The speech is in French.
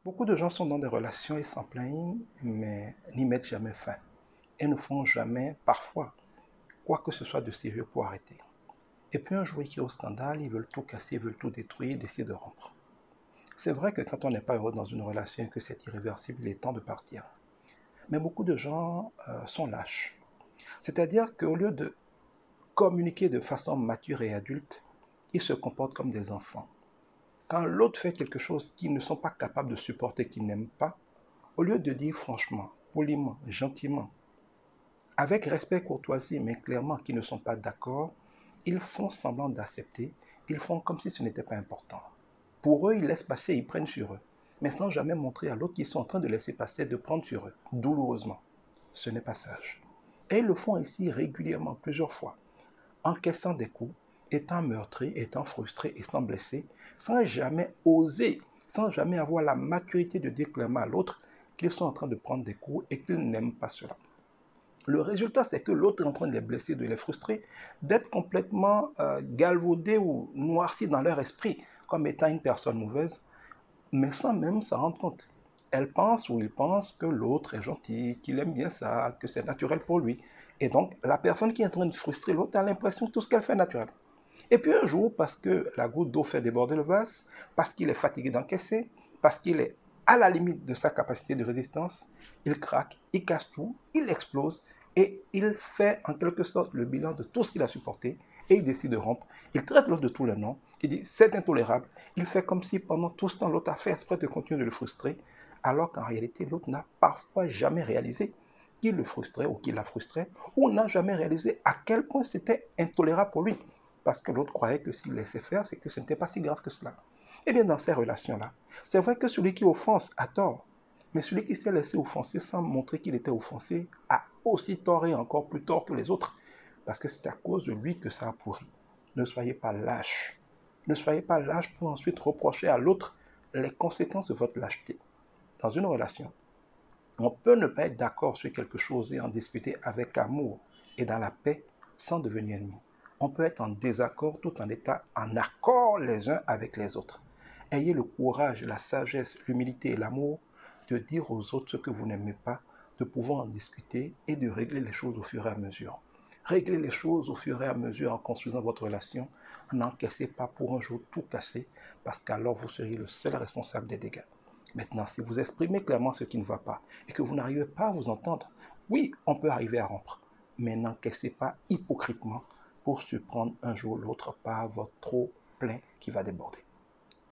Beaucoup de gens sont dans des relations et s'en plaignent, mais n'y mettent jamais fin. Et ne font jamais, parfois, quoi que ce soit de sérieux pour arrêter. Et puis un jour, ils crient au scandale, ils veulent tout casser, ils veulent tout détruire, ils décident de rompre. C'est vrai que quand on n'est pas heureux dans une relation et que c'est irréversible, il est temps de partir. Mais beaucoup de gens sont lâches. C'est-à-dire qu'au lieu de communiquer de façon mature et adulte, ils se comportent comme des enfants. Quand l'autre fait quelque chose qu'ils ne sont pas capables de supporter, qu'ils n'aiment pas, au lieu de dire franchement, poliment, gentiment, avec respect et courtoisie, mais clairement qu'ils ne sont pas d'accord, ils font semblant d'accepter, ils font comme si ce n'était pas important. Pour eux, ils laissent passer, ils prennent sur eux, mais sans jamais montrer à l'autre qu'ils sont en train de laisser passer, de prendre sur eux, douloureusement. Ce n'est pas sage. Et ils le font ici régulièrement, plusieurs fois, encaissant des coups, étant meurtris, étant frustrés, étant blessés, sans jamais oser, sans jamais avoir la maturité de dire clairement à l'autre qu'ils sont en train de prendre des coups et qu'ils n'aiment pas cela. Le résultat, c'est que l'autre est en train de les blesser, de les frustrer, d'être complètement galvaudé ou noirci dans leur esprit comme étant une personne mauvaise, mais sans même s'en rendre compte. Elle pense ou il pense que l'autre est gentil, qu'il aime bien ça, que c'est naturel pour lui. Et donc, la personne qui est en train de frustrer l'autre a l'impression que tout ce qu'elle fait est naturel. Et puis un jour, parce que la goutte d'eau fait déborder le vase, parce qu'il est fatigué d'encaisser, parce qu'il est à la limite de sa capacité de résistance, il craque, il casse tout, il explose et il fait en quelque sorte le bilan de tout ce qu'il a supporté et il décide de rompre. Il traite l'autre de tous les noms, il dit c'est intolérable. Il fait comme si pendant tout ce temps l'autre a fait exprès de continuer de le frustrer, alors qu'en réalité l'autre n'a parfois jamais réalisé qu'il le frustrait ou qu'il la frustrait, ou n'a jamais réalisé à quel point c'était intolérable pour lui. Parce que l'autre croyait que s'il laissait faire, c'est que ce n'était pas si grave que cela. Eh bien, dans ces relations-là, c'est vrai que celui qui offense a tort. Mais celui qui s'est laissé offenser sans montrer qu'il était offensé a aussi tort et encore plus tort que les autres. Parce que c'est à cause de lui que ça a pourri. Ne soyez pas lâche. Ne soyez pas lâche pour ensuite reprocher à l'autre les conséquences de votre lâcheté. Dans une relation, on peut ne pas être d'accord sur quelque chose et en discuter avec amour et dans la paix sans devenir ennemis. On peut être en désaccord tout en étant en accord les uns avec les autres. Ayez le courage, la sagesse, l'humilité et l'amour de dire aux autres ce que vous n'aimez pas, de pouvoir en discuter et de régler les choses au fur et à mesure. Réglez les choses au fur et à mesure en construisant votre relation. N'encaissez pas pour un jour tout casser parce qu'alors vous seriez le seul responsable des dégâts. Maintenant, si vous exprimez clairement ce qui ne va pas et que vous n'arrivez pas à vous entendre, oui, on peut arriver à rompre, mais n'encaissez pas hypocritement pour surprendre un jour ou l'autre par votre trop plein qui va déborder.